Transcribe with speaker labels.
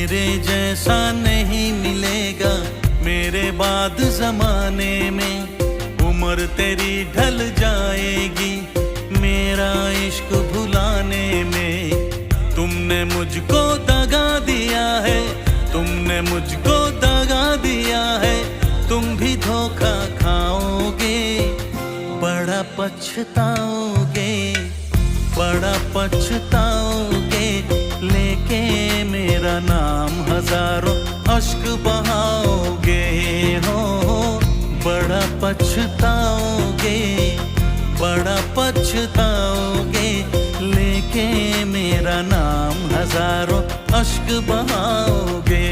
Speaker 1: मेरे जैसा नहीं मिलेगा मेरे बाद जमाने में। उम्र तेरी ढल जाएगी मेरा इश्क भुलाने में। तुमने मुझको दगा दिया है, तुमने मुझको दगा दिया है। तुम भी धोखा खाओगे, बड़ा पछताओगे, बड़ा पछताओगे। लेके मेरा नाम हजारों अश्क बहाओगे हो, बड़ा पछताओगे, बड़ा पछताओगे। लेके मेरा नाम हजारों अश्क बहाओगे।